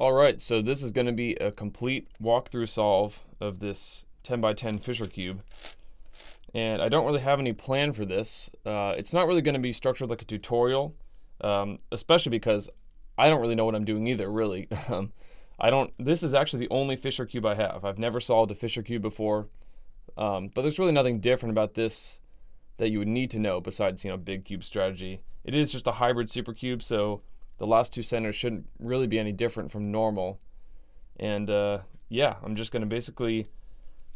Alright, so this is going to be a complete walkthrough solve of this 10 by 10 Fisher cube. And I don't really have any plan for this. It's not really going to be structured like a tutorial, especially because I don't really know what I'm doing either, really. This is actually the only Fisher cube I have. I've never solved a Fisher cube before, but there's really nothing different about this that you would need to know besides, big cube strategy. It is just a hybrid supercube, so the last two centers shouldn't really be any different from normal. And yeah, I'm just going to basically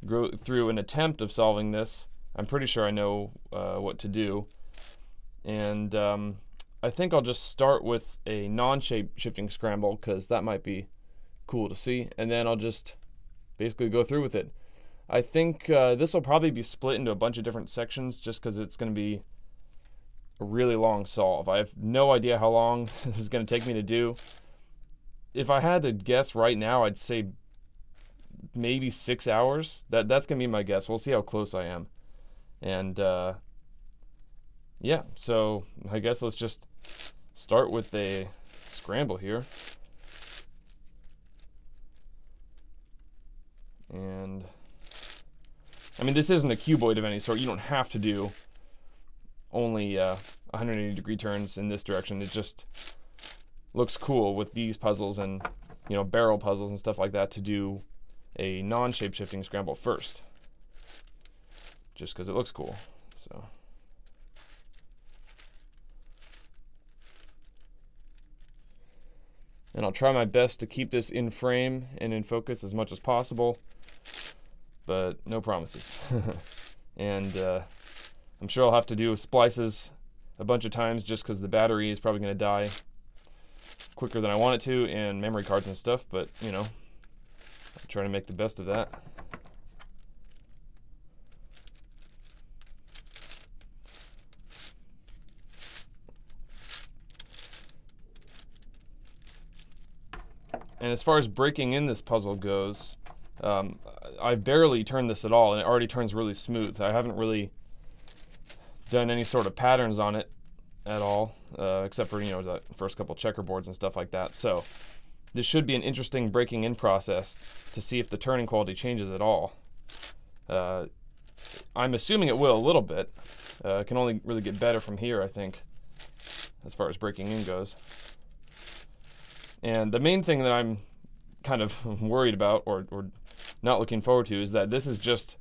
go through an attempt of solving this. I'm pretty sure I know what to do. And I think I'll just start with a non-shape shifting scramble because that might be cool to see. And then I'll just basically go through with it. I think this will probably be split into a bunch of different sections just because it's going to be a really long solve. I have no idea how long this is going to take me to do. If I had to guess right now, I'd say maybe 6 hours. That's going to be my guess. We'll see how close I am. And yeah, so I guess let's just start with a scramble here. And I mean, this isn't a cuboid of any sort. You don't have to do only 180-degree turns in this direction. It just looks cool with these puzzles and barrel puzzles and stuff like that to do a non-shape shifting scramble first, just because it looks cool. So and I'll try my best to keep this in frame and in focus as much as possible, but no promises. And I'm sure I'll have to do splices a bunch of times just because the battery is probably going to die quicker than I want it to, and memory cards and stuff, but I'll try to make the best of that. And as far as breaking in this puzzle goes, I've barely turned this at all, and it already turns really smooth. I haven't really done any sort of patterns on it at all, except for the first couple checkerboards and stuff like that. So this should be an interesting breaking in process to see if the turning quality changes at all. I'm assuming it will a little bit. It can only really get better from here, I think, as far as breaking in goes. And the main thing that I'm kind of worried about or not looking forward to is that this is just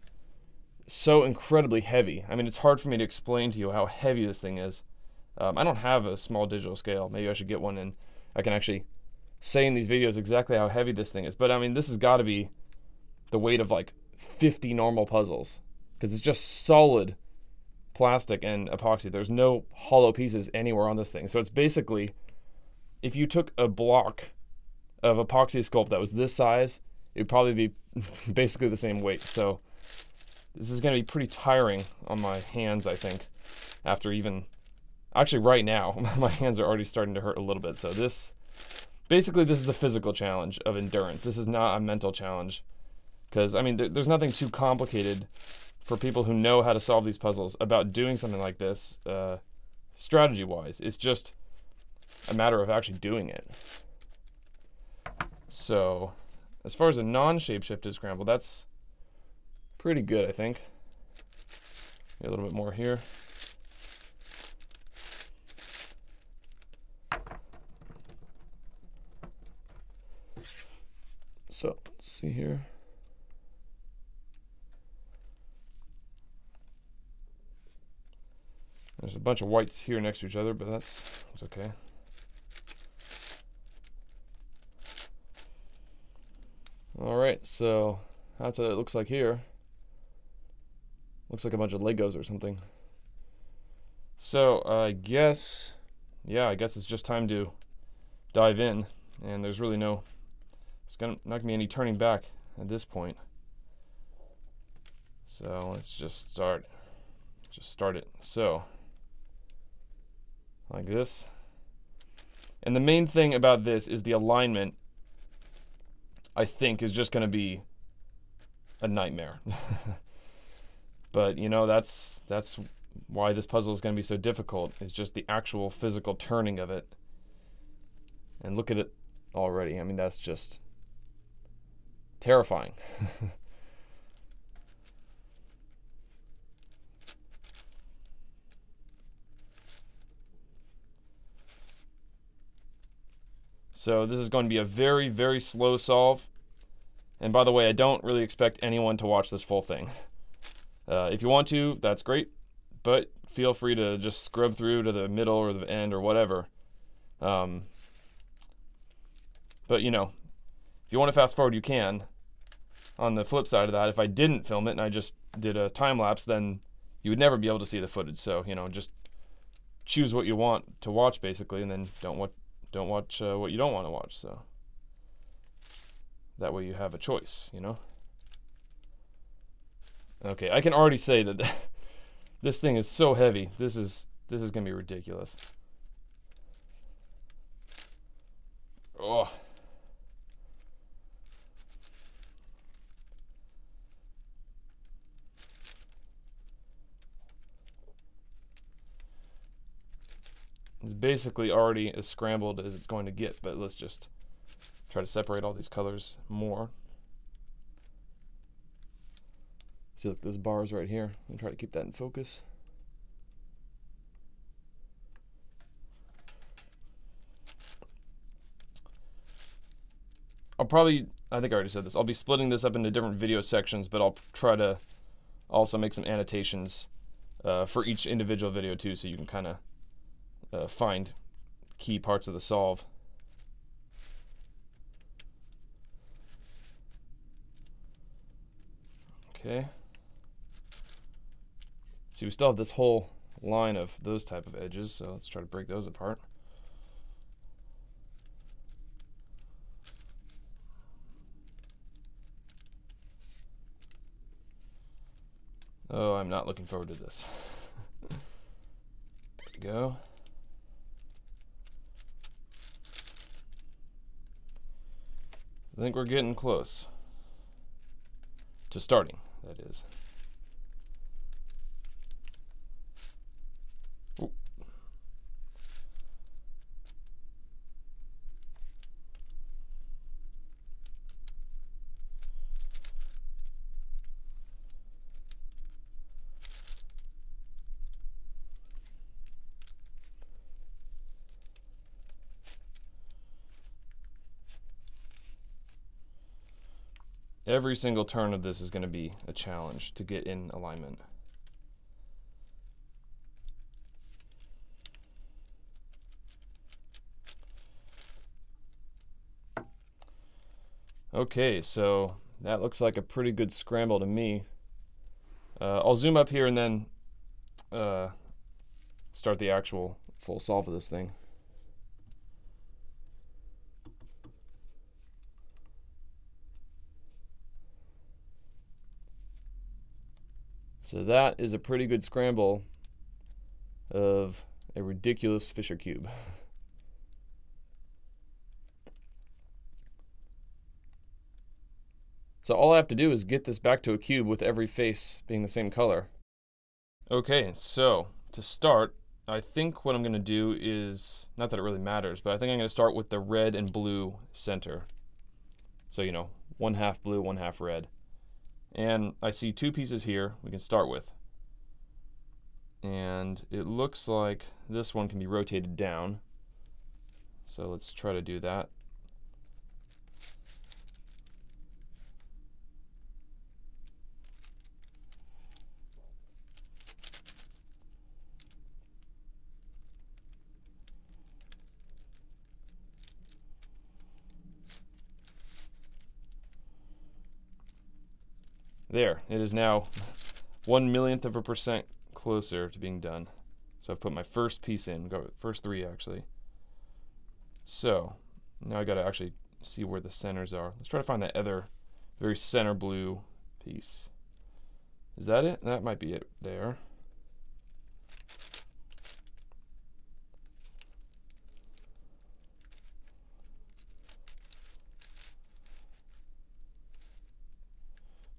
so incredibly heavy. I mean, it's hard for me to explain to you how heavy this thing is. I don't have a small digital scale. Maybe I should get one, and I can actually say in these videos exactly how heavy this thing is. But I mean, this has got to be the weight of like 50 normal puzzles because it's just solid plastic and epoxy. There's no hollow pieces anywhere on this thing. So it's basically, if you took a block of epoxy sculpt that was this size, it would probably be basically the same weight. So this is going to be pretty tiring on my hands, I think, after even, actually right now, my hands are already starting to hurt a little bit. So basically this is a physical challenge of endurance. This is not a mental challenge, because, I mean, there's nothing too complicated for people who know how to solve these puzzles about doing something like this, strategy-wise. It's just a matter of actually doing it. So as far as a non-shape-shifted scramble, that's pretty good, I think. Get a little bit more here. So let's see here. There's a bunch of whites here next to each other, but that's okay. All right, so that's what it looks like here. Looks like a bunch of Legos or something. So I guess it's just time to dive in, and there's really not gonna be any turning back at this point. So let's just start it. So like this. And the main thing about this is the alignment, I think, is just going to be a nightmare. But that's why this puzzle is going to be so difficult. It's just the actual physical turning of it. And look at it already. I mean, that's just terrifying. So this is going to be a very, very slow solve. And by the way, I don't really expect anyone to watch this full thing. If you want to, that's great. But feel free to just scrub through to the middle or the end or whatever. But you know, if you want to fast forward, you can. On the flip side of that, if I didn't film it and I just did a time lapse, then you would never be able to see the footage. So, you know, just choose what you want to watch basically, and then don't watch what you don't want to watch. So that way you have a choice, you know. Okay, I can already say that this thing is so heavy. This is gonna be ridiculous. Oh. It's basically already as scrambled as it's going to get, but let's just try to separate all these colors more. See, look, those bars right here. I'm gonna try to keep that in focus. I think I already said this, I'll be splitting this up into different video sections, but I'll try to also make some annotations for each individual video too, so you can kind of find key parts of the solve. Okay. See, we still have this whole line of those type of edges, so let's try to break those apart. Oh, I'm not looking forward to this. There we go. I think we're getting close to starting, that is. Ooh. Every single turn of this is going to be a challenge to get in alignment. Okay, so that looks like a pretty good scramble to me. I'll zoom up here and then start the actual full solve of this thing. So that is a pretty good scramble of a ridiculous Fisher cube. So all I have to do is get this back to a cube with every face being the same color. Okay, so to start, I think what I'm going to do is, not that it really matters, but I think I'm going to start with the red and blue center. So, you know, 1/2 blue, 1/2 red. And I see two pieces here we can start with. And it looks like this one can be rotated down. So let's try to do that. There, it is now 1/1,000,000 of a percent closer to being done. So I've put my first piece in, first 3 actually. So now I gotta actually see where the centers are. Let's try to find that other very center blue piece. Is that it? That might be it there.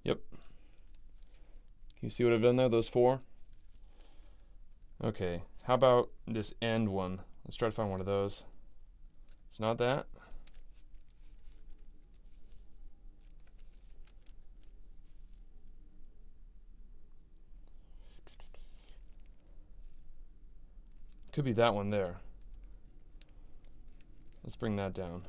Yep. You see what I've done there, those 4? Okay, how about this end one? Let's try to find one of those. It's not that. Could be that one there. Let's bring that down.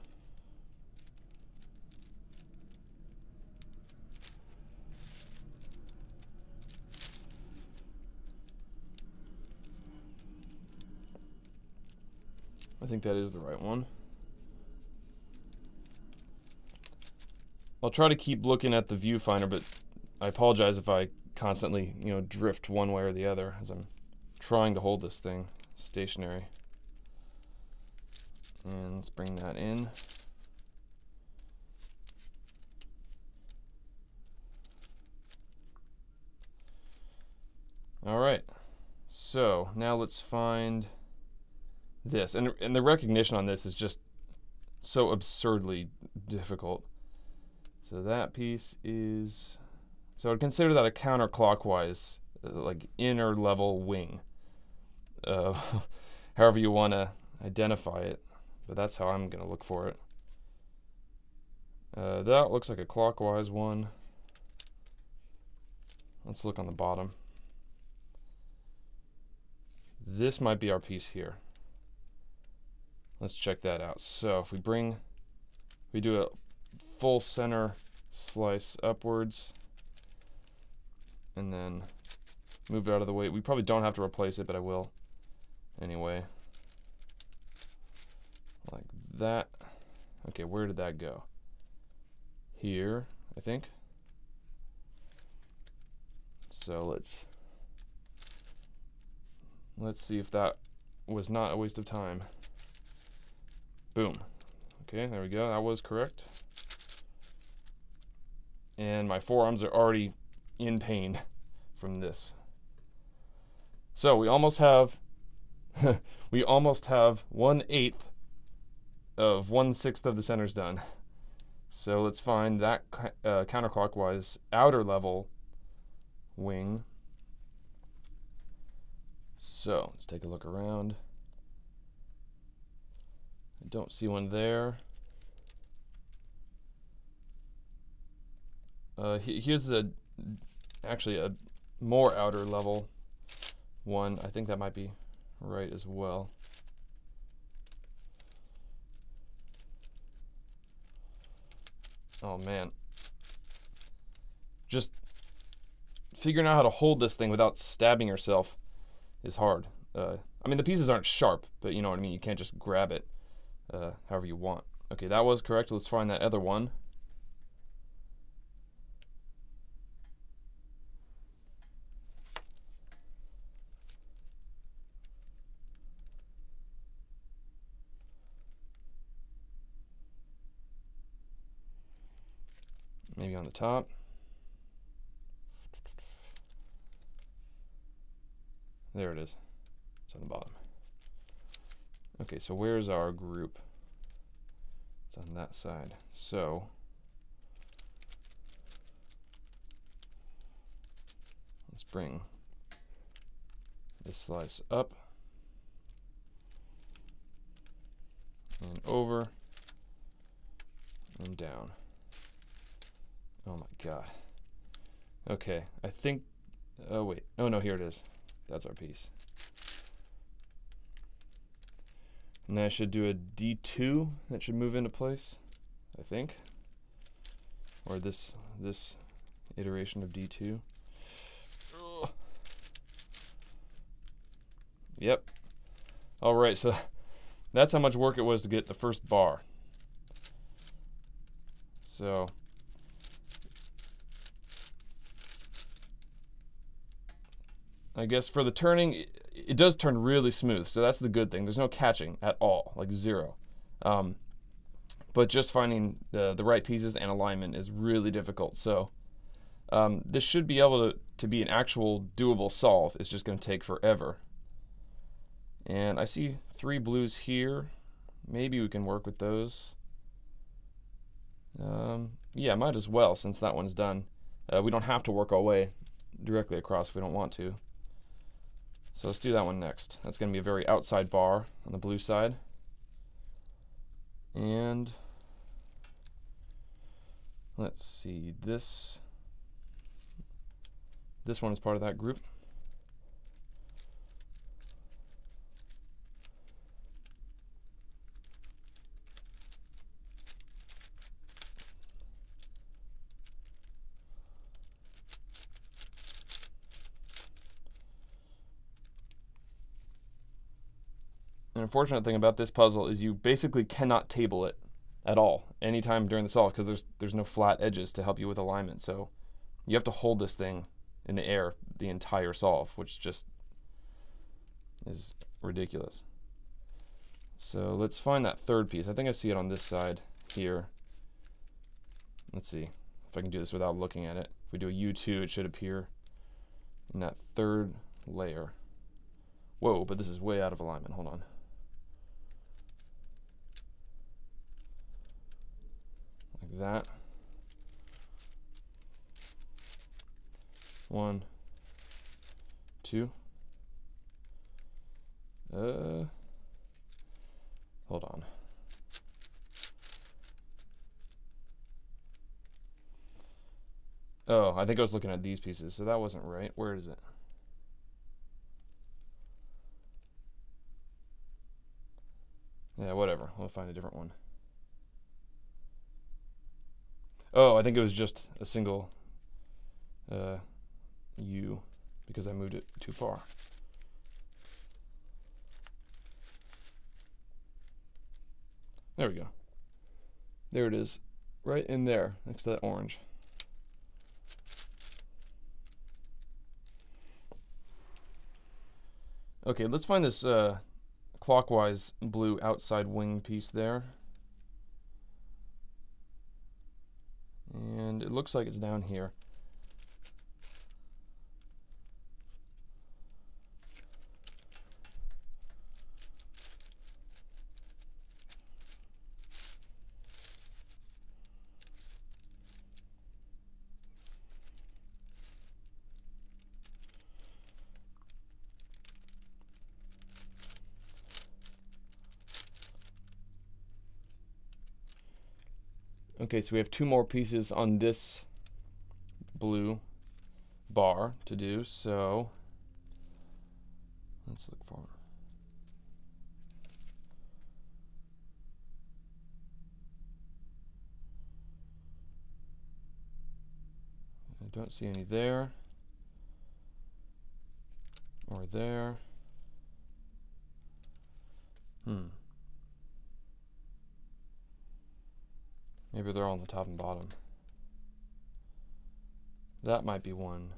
I think that is the right one. I'll try to keep looking at the viewfinder, but I apologize if I constantly, drift one way or the other as I'm trying to hold this thing stationary. And let's bring that in. All right, so now let's find this. And the recognition on this is just so absurdly difficult. So that piece is, so I'd consider that a counterclockwise, like inner level wing. However you want to identify it, but that's how I'm going to look for it. That looks like a clockwise one. Let's look on the bottom. This might be our piece here. Let's check that out. So if we do a full center slice upwards and then move it out of the way. We probably don't have to replace it, but I will anyway. Like that. Okay, where did that go? Here, I think. So let's see if that was not a waste of time. Boom. Okay, there we go. That was correct. And my forearms are already in pain from this. So we almost have 1/8 of 1/6 of the centers done. So let's find that counterclockwise outer level wing. So let's take a look around. I don't see one there. Here's actually a more outer level one. I think that might be right as well. Oh man. Just figuring out how to hold this thing without stabbing yourself is hard. I mean, the pieces aren't sharp, but you know what I mean. You can't just grab it however you want. Okay, that was correct. Let's find that other one. Maybe on the top. There it is. It's on the bottom. Okay, so where's our group? It's on that side. So let's bring this slice up and over and down. Oh my god. Okay, I think, oh wait, oh no, here it is. That's our piece. And then I should do a D2 that should move into place, I think. Or this iteration of D2. Ugh. Yep. All right, so that's how much work it was to get the first bar. So I guess for the turning, it does turn really smooth, so that's the good thing. There's no catching at all, like zero. But just finding the right pieces and alignment is really difficult. So this should be able to be an actual doable solve. It's just going to take forever. And I see 3 blues here. Maybe we can work with those. Yeah, might as well, since that one's done. We don't have to work our way directly across if we don't want to. So let's do that one next. That's going to be a very outside bar on the blue side. And let's see, this one is part of that group. unfortunate thing about this puzzle is you basically cannot table it at all anytime during the solve because there's no flat edges to help you with alignment. So you have to hold this thing in the air the entire solve, which just is ridiculous. So let's find that third piece. I think I see it on this side here. Let's see if I can do this without looking at it. If we do a U2, it should appear in that third layer. Whoa, but this is way out of alignment. Hold on. Like that. 1, 2. Hold on. Oh, I think I was looking at these pieces, so that wasn't right. Where is it? Yeah, whatever. We'll find a different one. Oh, I think it was just a single U because I moved it too far. There we go. There it is, right in there next to that orange. Okay, let's find this clockwise blue outside wing piece there. And it looks like it's down here. Okay, so we have 2 more pieces on this blue bar to do, so let's look for it. I don't see any there or there. Maybe they're all on the top and bottom. That might be one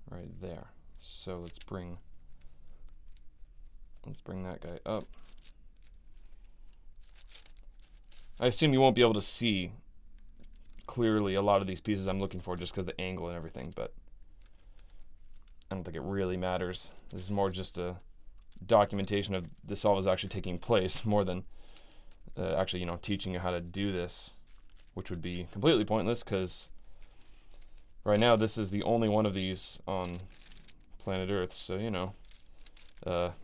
right there. So let's bring that guy up. I assume you won't be able to see clearly a lot of these pieces I'm looking for just because of the angle and everything, but I don't think it really matters. This is more just a documentation of the solve is actually taking place more than actually, you know, teaching you how to do this, which would be completely pointless because right now this is the only one of these on planet Earth. So, you know,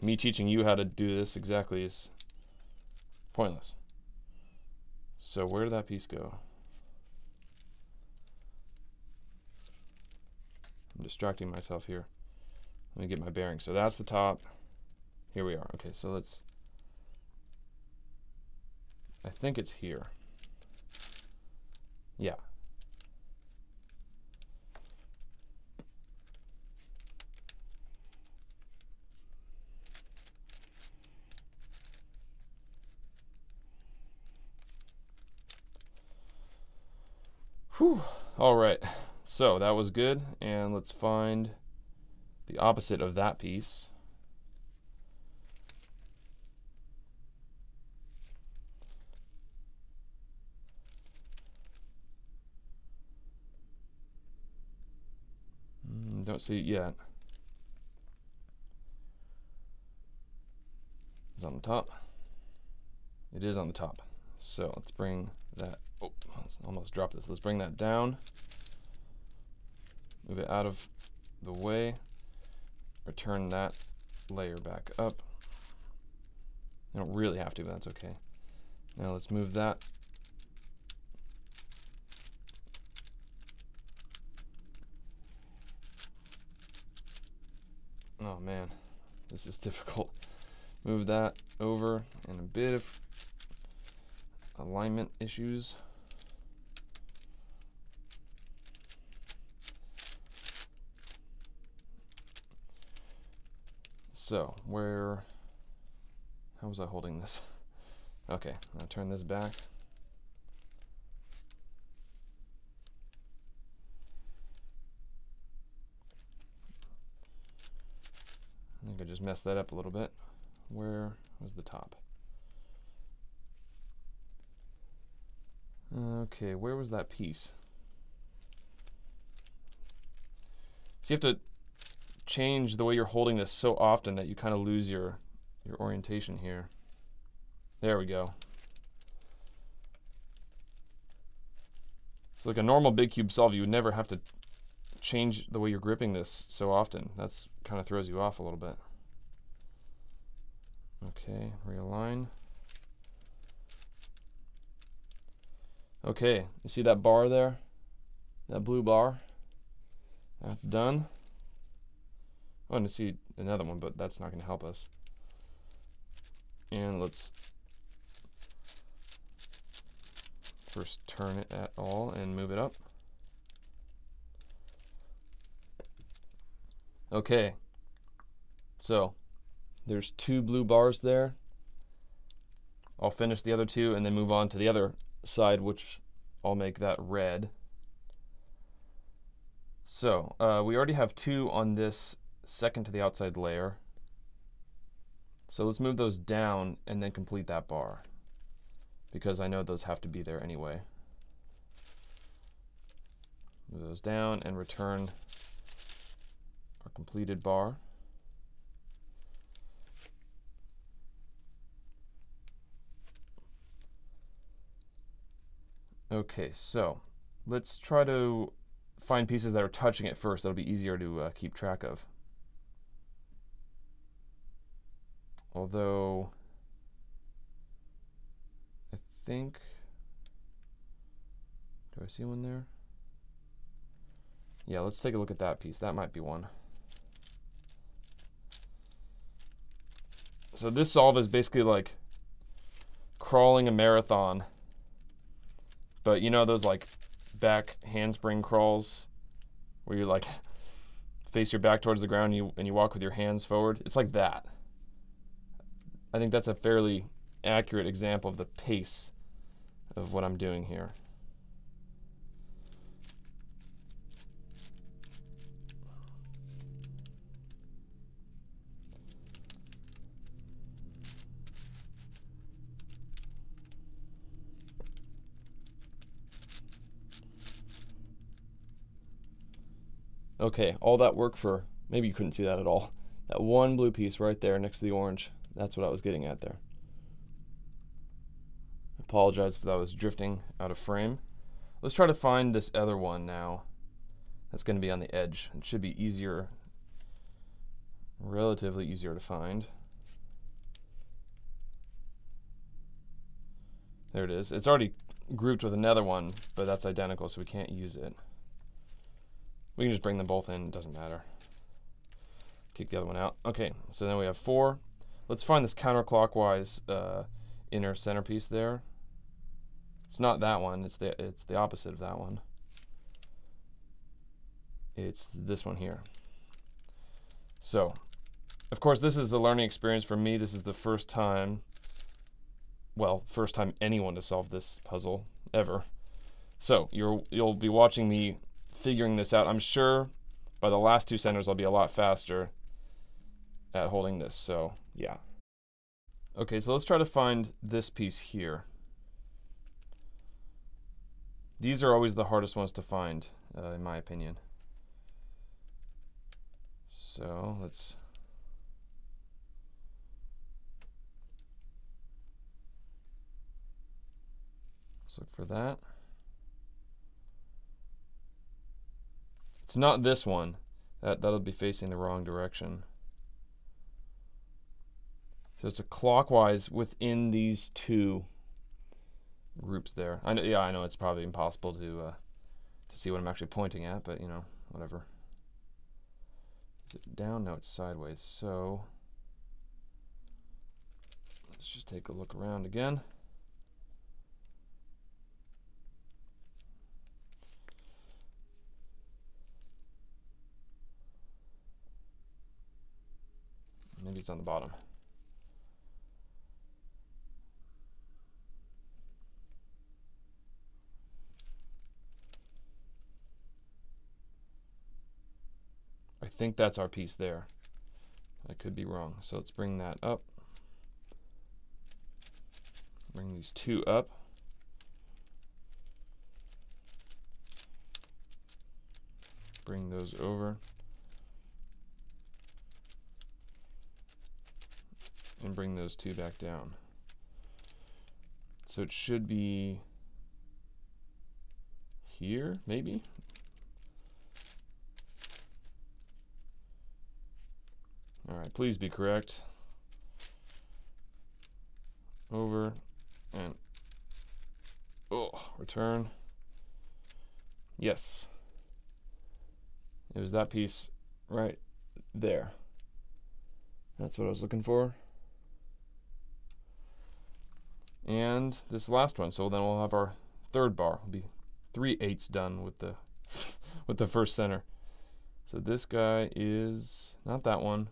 me teaching you how to do this exactly is pointless. So where did that piece go? I'm distracting myself here. Let me get my bearings. So that's the top. Here we are. Okay, so let's, I think it's here. Yeah. Whew. All right. So that was good. And let's find the opposite of that piece. Don't see it yet. It's on the top. It is on the top. So let's bring that, oh, let's almost drop this. Let's bring that down. Move it out of the way. Return that layer back up. You don't really have to, but that's okay. Now let's move that. Oh man, this is difficult. Move that over, and a bit of alignment issues. So How was I holding this? Okay, I'll turn this back. I think I just messed that up a little bit. Where was the top? Okay, where was that piece? So you have to change the way you're holding this so often that you kind of lose your orientation here. There we go. So like a normal big cube solve, you would never have to change the way you're gripping this so often. That's kind of throws you off a little bit. Okay, realign. Okay, you see that bar there? That blue bar? That's done. I want to see another one, but that's not going to help us. And let's first turn it at all and move it up. Okay, so there's 2 blue bars there. I'll finish the other 2 and then move on to the other side, which I'll make that red. So we already have 2 on this second to the outside layer. So let's move those down and then complete that bar, because I know those have to be there anyway. Move those down and return our completed bar. Okay, so let's try to find pieces that are touching it first. That'll be easier to keep track of. Although, I think, do I see one there? Yeah, let's take a look at that piece. That might be one. So this solve is basically like crawling a marathon. But you know those like back handspring crawls where you like face your back towards the ground and you walk with your hands forward? It's like that. I think that's a fairly accurate example of the pace of what I'm doing here. Okay, all that work for, maybe you couldn't see that at all. That one blue piece right there next to the orange, that's what I was getting at there. I apologize if that was drifting out of frame. Let's try to find this other one now. That's going to be on the edge. It should be easier, relatively easier to find. There it is. It's already grouped with another one, but that's identical, so we can't use it. We can just bring them both in, it doesn't matter. Kick the other one out. Okay, so then we have 4. Let's find this counterclockwise inner centerpiece there. It's not that one, it's the opposite of that one. It's this one here. So, of course, this is a learning experience for me. This is the first time, well, first time anyone to solve this puzzle ever. So you'll be watching me figuring this out. I'm sure by the last 2 centers I'll be a lot faster at holding this, so yeah. Okay, so let's try to find this piece here. These are always the hardest ones to find, in my opinion. So let's look for that. It's not this one. That'll be facing the wrong direction. So it's a clockwise within these 2 groups there. I know it's probably impossible to see what I'm actually pointing at, but you know, whatever. Is it down? No, it's sideways. So let's just take a look around again. Maybe it's on the bottom. think that's our piece there. I could be wrong. So let's bring that up. Bring these two up. Bring those over. And bring those two back down. So it should be here, maybe? All right, please be correct. Over and return. Yes. It was that piece right there. That's what I was looking for. And this last one, so then we'll have our third bar. It'll be 3/8 done with the with the first center. So this guy is not that one.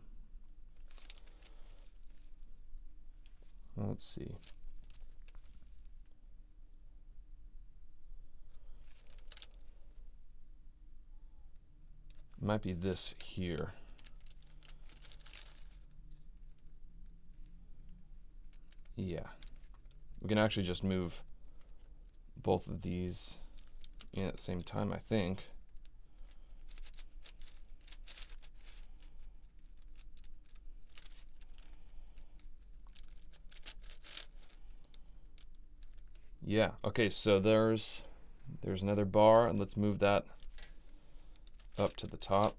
Let's see. It might be this here. Yeah. We can actually just move both of these in at the same time, I think. Yeah, okay, so there's another bar, and let's move that up to the top.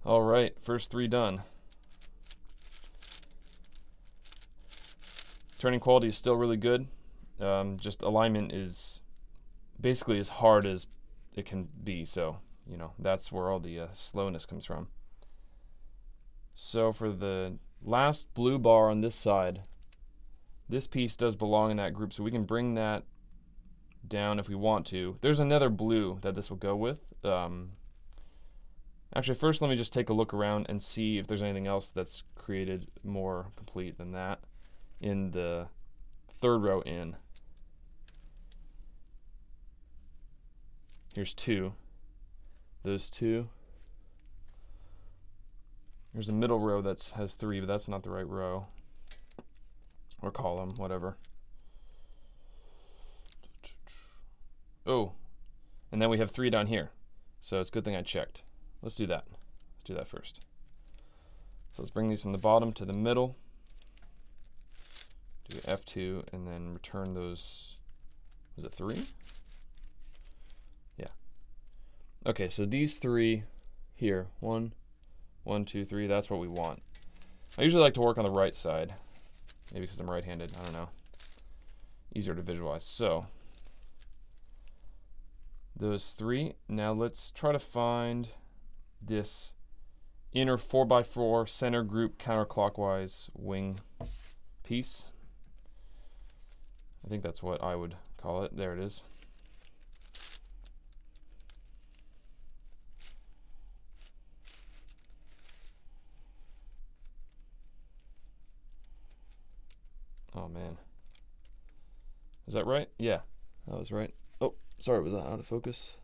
All right, first three done. Turning quality is still really good. Just alignment is basically as hard as it can be, so you know that's where all the slowness comes from. So for the last blue bar on this side, this piece does belong in that group, so we can bring that down if we want to. There's another blue that this will go with. Actually, first let me just take a look around and see if there's anything else that's created more complete than that in the third row in. Here's two. Those two. There's a middle row that has three, but that's not the right row. Or column, whatever. Oh, and then we have three down here. So it's a good thing I checked. Let's do that. Let's do that first. So let's bring these from the bottom to the middle. Do F2 and then return those. Was it three? Yeah. Okay, so these three here. One, two, three. That's what we want. I usually like to work on the right side. Maybe because I'm right-handed. I don't know. Easier to visualize. So those three. Now let's try to find this inner 4x4 center group counterclockwise wing piece. I think that's what I would call it. There it is. Oh man. Is that right? Yeah, that was right. Oh, sorry, was that out of focus?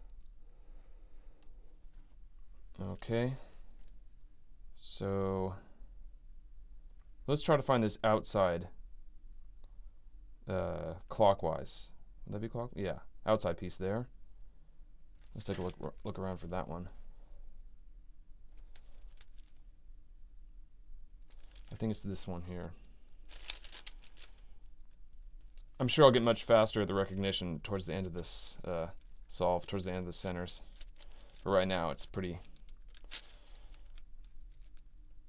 Okay, so let's try to find this outside clockwise. Would that be clockwise? Yeah, outside piece there. Let's take a look around for that one. I think it's this one here. I'm sure I'll get much faster at the recognition towards the end of this solve, towards the end of the centers. But right now it's pretty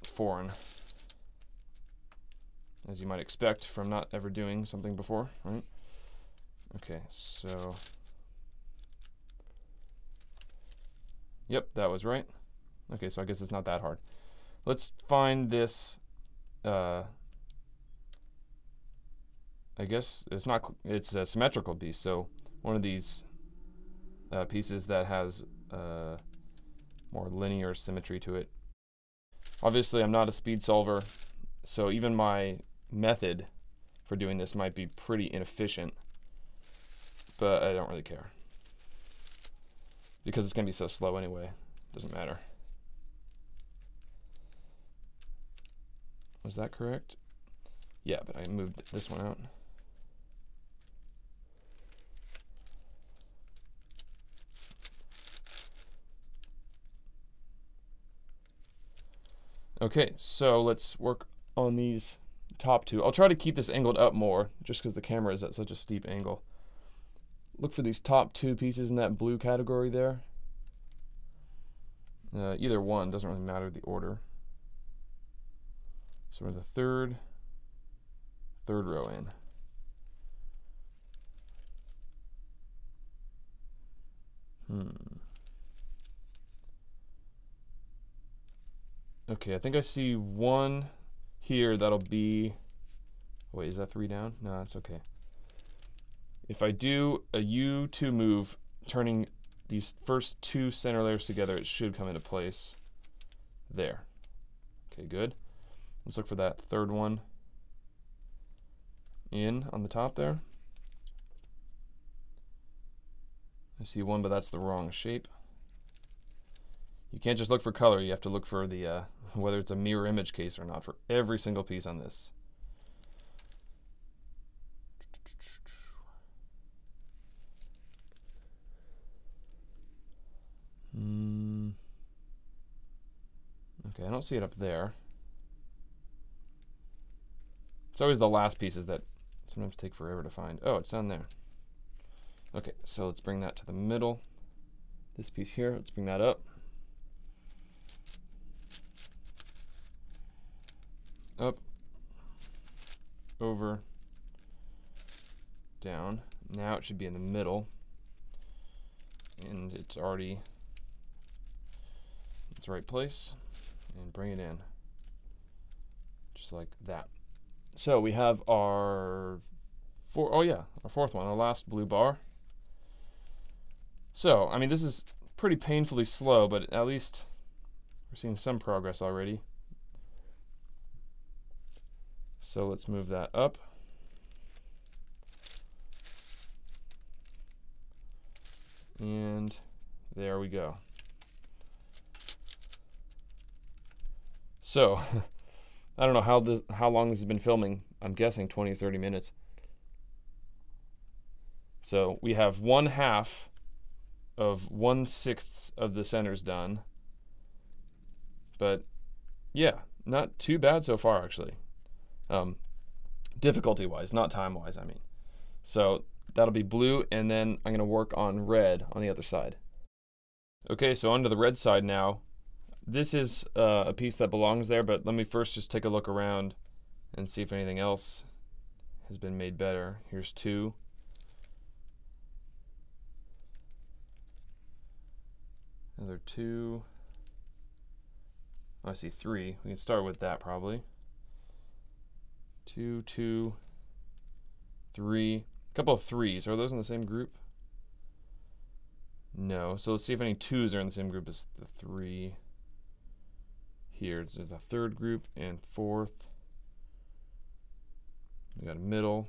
foreign, as you might expect from not ever doing something before, right? Okay, so yep, that was right. Okay, so I guess it's not that hard. Let's find this. I guess it's a symmetrical piece, so one of these pieces that has more linear symmetry to it. Obviously, I'm not a speed solver, so even my method for doing this might be pretty inefficient. but I don't really care. Because it's going to be so slow anyway. Doesn't matter. Was that correct? Yeah, but I moved this one out. Okay, so let's work on these top two. I'll try to keep this angled up more, just because the camera is at such a steep angle. Look for these top two pieces in that blue category there. Either one, doesn't really matter the order. So we're the third row in. Okay, I think I see one here that'll be, wait, is that 3 down? No, that's okay. If I do a U2 move, turning these first 2 center layers together, it should come into place there. Okay, good. Let's look for that third one in on the top there. I see one, but that's the wrong shape. You can't just look for color, you have to look for the whether it's a mirror image case or not for every single piece on this. Okay, I don't see it up there. It's always the last pieces that sometimes take forever to find. Oh, it's down there. Okay, so let's bring that to the middle. This piece here, let's bring that up. Up, over, down. Now it should be in the middle. And it's already its right place. And bring it in. Just like that. So we have our our fourth one, our last blue bar. So, I mean, this is pretty painfully slow, but at least we're seeing some progress already. So let's move that up. And there we go. So, I don't know how long this has been filming. I'm guessing 20 or 30 minutes. So we have 1/2 of 1/6 of the centers done. But yeah, not too bad so far actually. Difficulty-wise, not time-wise, I mean. So that'll be blue, and then I'm going to work on red on the other side. Okay, so onto the red side now. This is a piece that belongs there, but let me first just take a look around and see if anything else has been made better. Here's 2. Another 2. Oh, I see 3. We can start with that probably. 2, 2, 3. A couple of 3s. Are those in the same group? No. So let's see if any 2s are in the same group as the 3. Here, it's the third group and 4th. We got a middle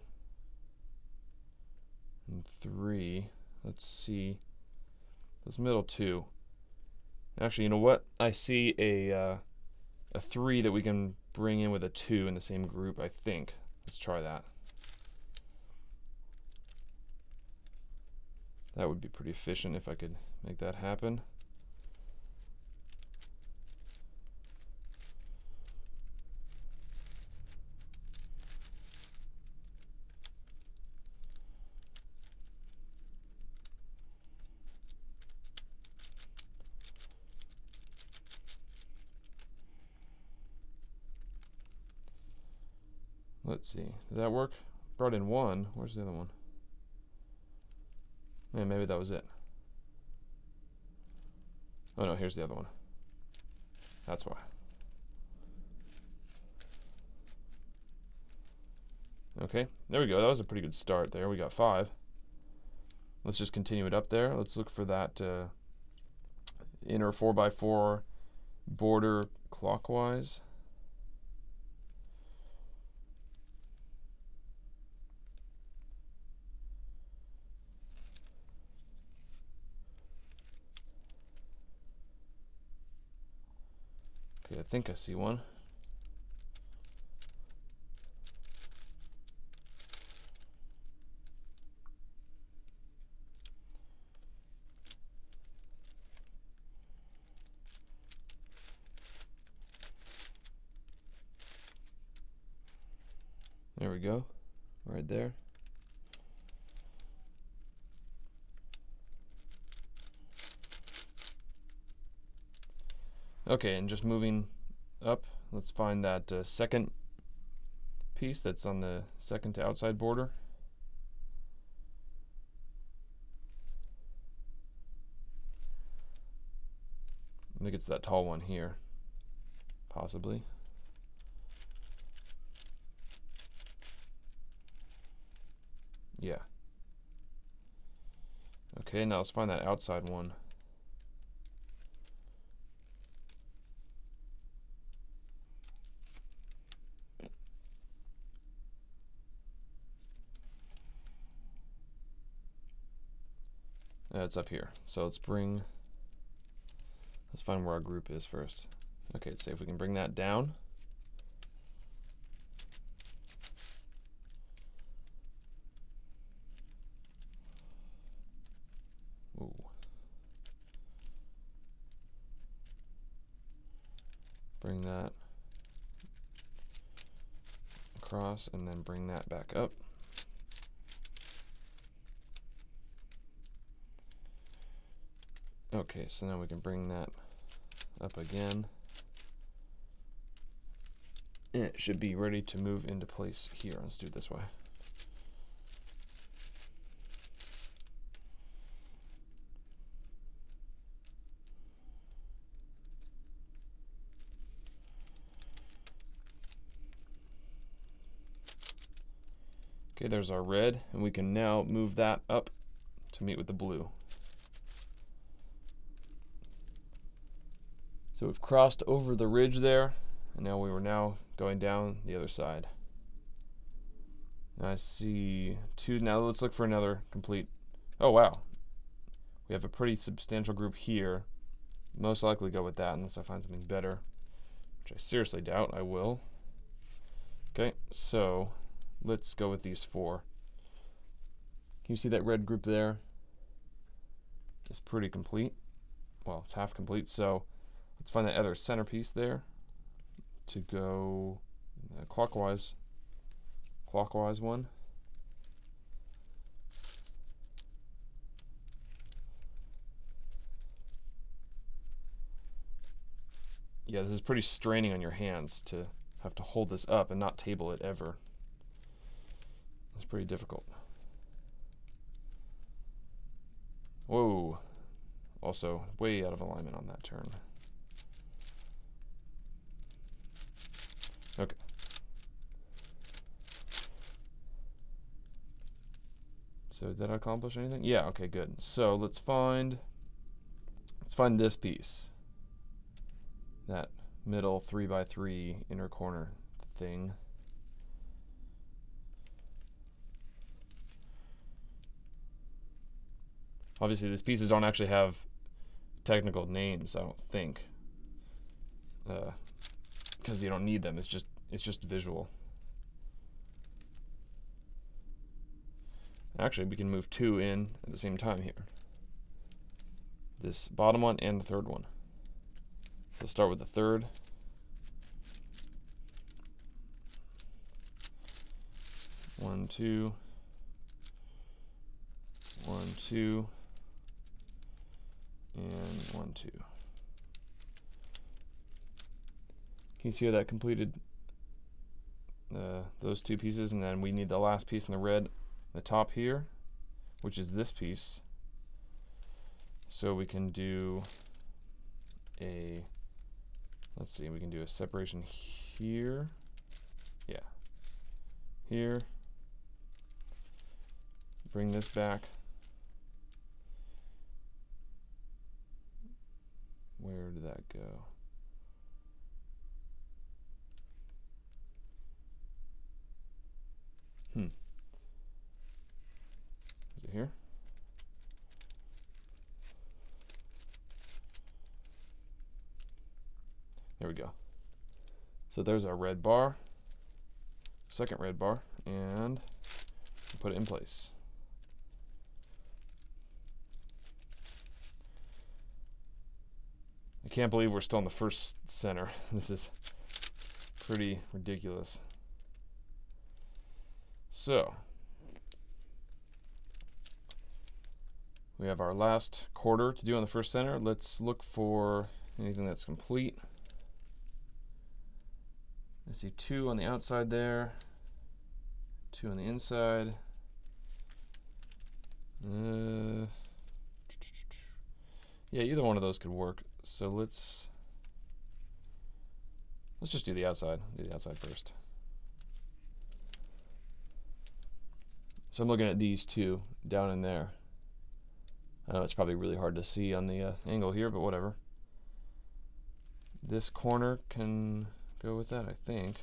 and 3. Let's see those middle 2. Actually, you know what? I see a 3 that we can bring in with a 2 in the same group, I think. Let's try that. That would be pretty efficient if I could make that happen. Let's see. Did that work? Brought in 1. Where's the other one? Man, maybe that was it. Oh no, here's the other one. That's why. Okay, there we go. That was a pretty good start there. We got 5. Let's just continue it up there. Let's look for that inner 4x4 border clockwise. Okay, I think I see one. There we go, right there. Okay, and just moving up, let's find that second piece that's on the second to outside border. I think it's that tall one here, possibly. Yeah. Okay, now let's find that outside one. It's up here. So let's find where our group is first. Okay, let's see if we can bring that down. Ooh. Bring that across and then bring that back up. Okay, so now we can bring that up again. And it should be ready to move into place here. Let's do it this way. Okay, there's our red, and we can now move that up to meet with the blue. So we've crossed over the ridge there, and now we were going down the other side. I see two. Now let's look for another complete. Oh wow, we have a pretty substantial group here. Most likely go with that unless I find something better, which I seriously doubt I will. Okay, so let's go with these four. Can you see that red group there? It's pretty complete. Well, it's half complete, so let's find that other centerpiece there to go clockwise one. Yeah, this is pretty straining on your hands to have to hold this up and not table it ever. It's pretty difficult. Whoa. Also, way out of alignment on that turn. Okay. So did I accomplish anything? Yeah, okay, good. So let's find this piece. That middle 3x3 inner corner thing. Obviously, these pieces don't actually have technical names, I don't think, because you don't need them. It's just visual. Actually, we can move two in at the same time here. This bottom one and the third one. Let's start with the third. One, two. 1, 2. And 1, 2. Can you see how that completed those two pieces? And then we need the last piece in the red, the top here, which is this piece. So we can do a, let's see, we can do a separation here. Yeah. Here. Bring this back. Where did that go? Is it here? There we go. So there's our red bar, second red bar, and put it in place. I can't believe we're still in the first center. This is pretty ridiculous. So we have our last quarter to do on the first center. Let's look for anything that's complete. I see 2 on the outside there, 2 on the inside. Yeah, either one of those could work. So let's just do the outside. Do the outside first. So I'm looking at these 2 down in there. I know it's probably really hard to see on the angle here, but whatever. This corner can go with that, I think.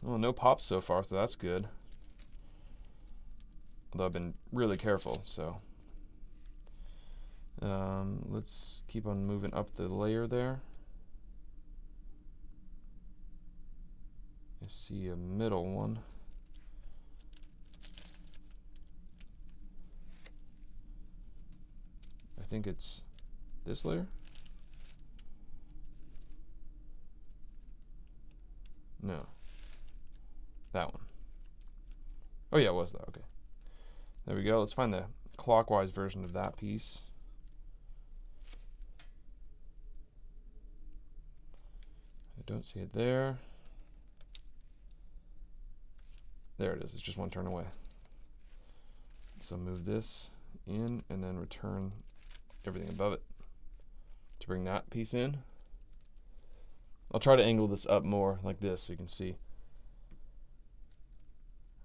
Well, no pops so far, so that's good. Although I've been really careful, so. Let's keep on moving up the layer there. I see a middle one. I think it's this layer. No. That one. Oh yeah, it was that. Okay. There we go. Let's find the clockwise version of that piece. I don't see it there. There it is. It's just one turn away. So move this in and then return everything above it to bring that piece in. I'll try to angle this up more like this so you can see.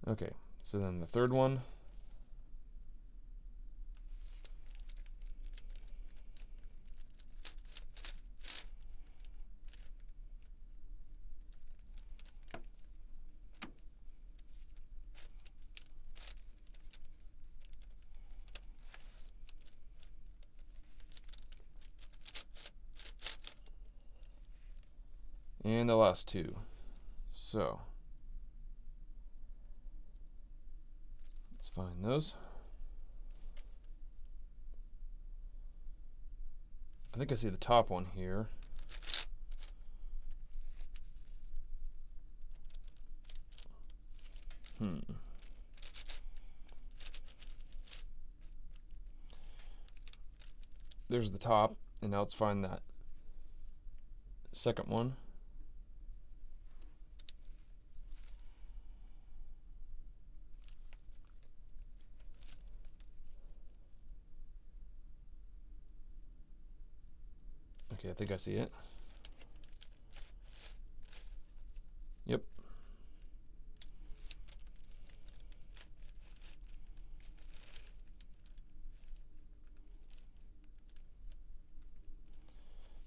Okay, so then the third one. And the last 2. So let's find those. I think I see the top one here. There's the top, and now let's find that second one. Okay, I think I see it. Yep.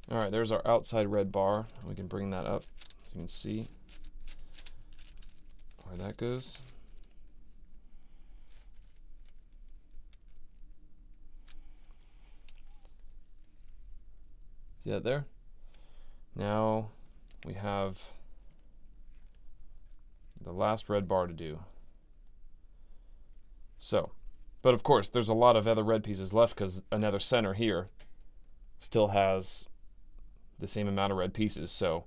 All right, there's our outside red bar. We can bring that up so you can see where that goes. See that there? Now we have the last red bar to do. So, but of course, there's a lot of other red pieces left because another center here still has the same amount of red pieces. So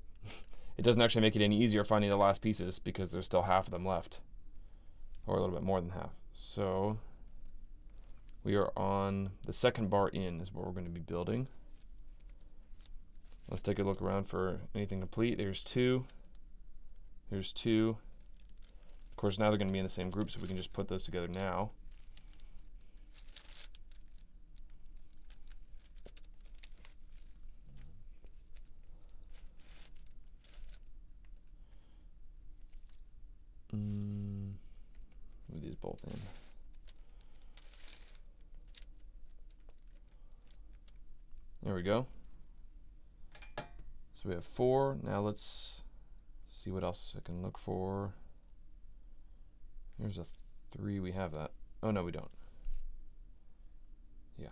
it doesn't actually make it any easier finding the last pieces because there's still half of them left, or a little bit more than half. So we are on the second bar in is what we're going to be building. Let's take a look around for anything complete. There's 2. There's 2. Of course, now they're going to be in the same group, so we can just put those together now. Move these both in. There we go. So we have 4. Now let's see what else I can look for. There's a 3, we have that. Oh no, we don't. Yeah.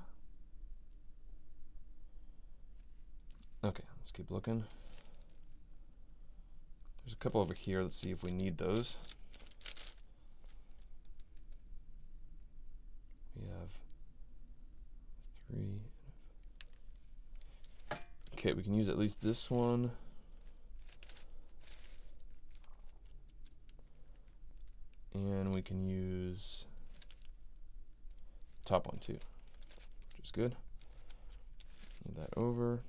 Okay, let's keep looking. There's a couple over here. Let's see if we need those. We have 3. Okay, we can use at least this one. And we can use the top one too, which is good. Move that over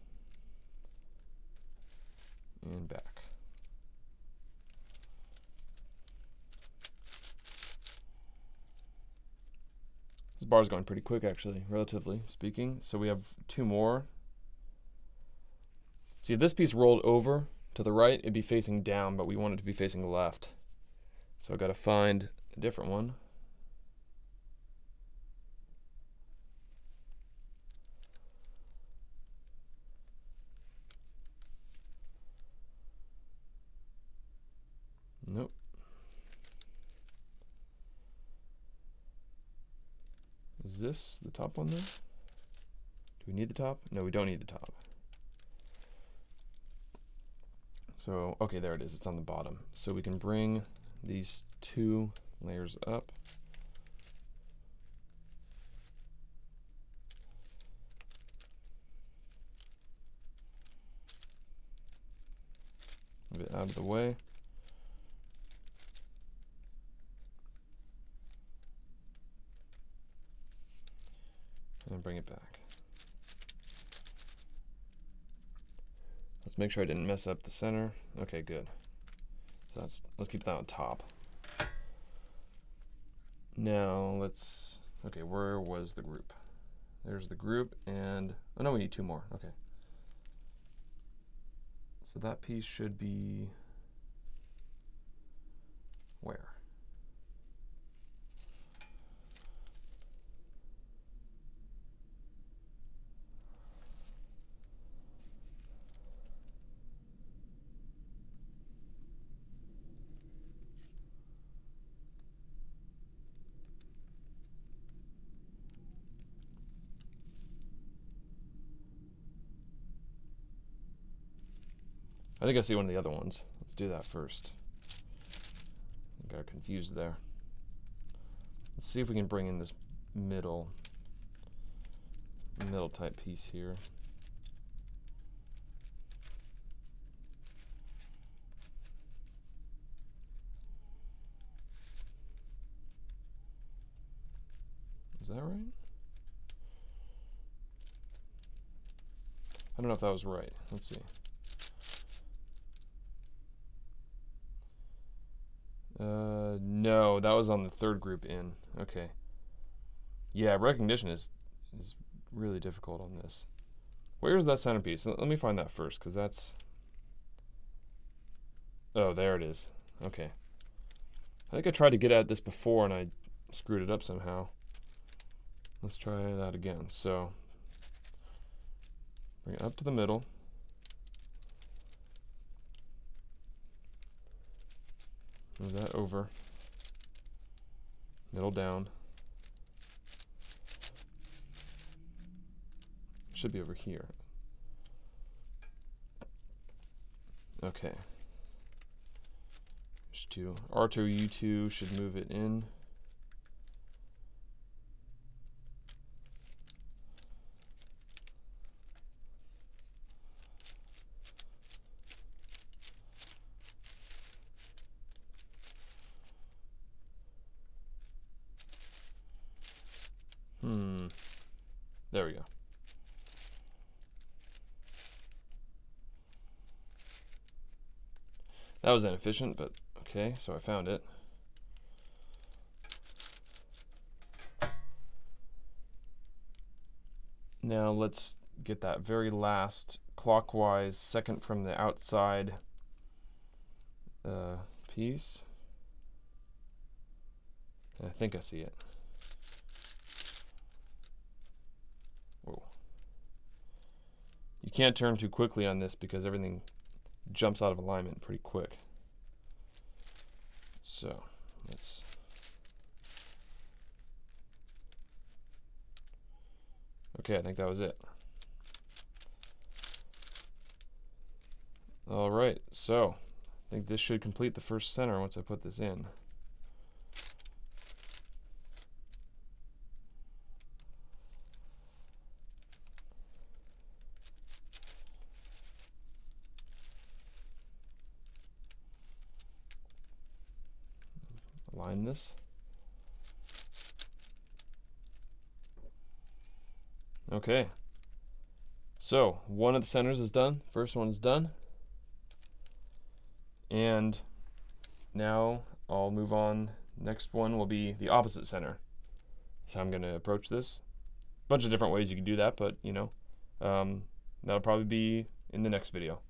and back. This bar's going pretty quick actually, relatively speaking. So we have 2 more. See, if this piece rolled over to the right, it'd be facing down, but we want it to be facing left. So I gotta find a different one. Nope. Is this the top one then? Do we need the top? No, we don't need the top. So, okay, there it is. It's on the bottom. So we can bring these 2 layers up. Move it out of the way. And then bring it back. Let's make sure I didn't mess up the center. Okay, good. So let's keep that on top. Now let's, okay, where was the group? There's the group, and, oh no, we need 2 more, okay. So that piece should be where? I think I see one of the other ones. Let's do that first. I got confused there. Let's see if we can bring in this middle type piece here. Is that right? I don't know if that was right. Let's see. No, that was on the 3rd group in. Okay. Yeah, recognition is really difficult on this. Where's that centerpiece? Let me find that first, because that's... Oh, there it is. Okay. I think I tried to get at this before and I screwed it up somehow. Let's try that again. So, bring it up to the middle. Move that over. Middle down. Should be over here. Okay. There's 2. R2U2 should move it in. There we go. That was inefficient, but okay, so I found it. Now let's get that very last clockwise, second from the outside piece. And I think I see it. Whoa. You can't turn too quickly on this because everything jumps out of alignment pretty quick. So let's Okay, I think that was it. All right, so I think this should complete the first center once I put this in. Align this. Okay, so one of the centers is done. First one is done. And now I'll move on. Next one will be the opposite center. So I'm going to approach this. A bunch of different ways you can do that, but you know, that'll probably be in the next video.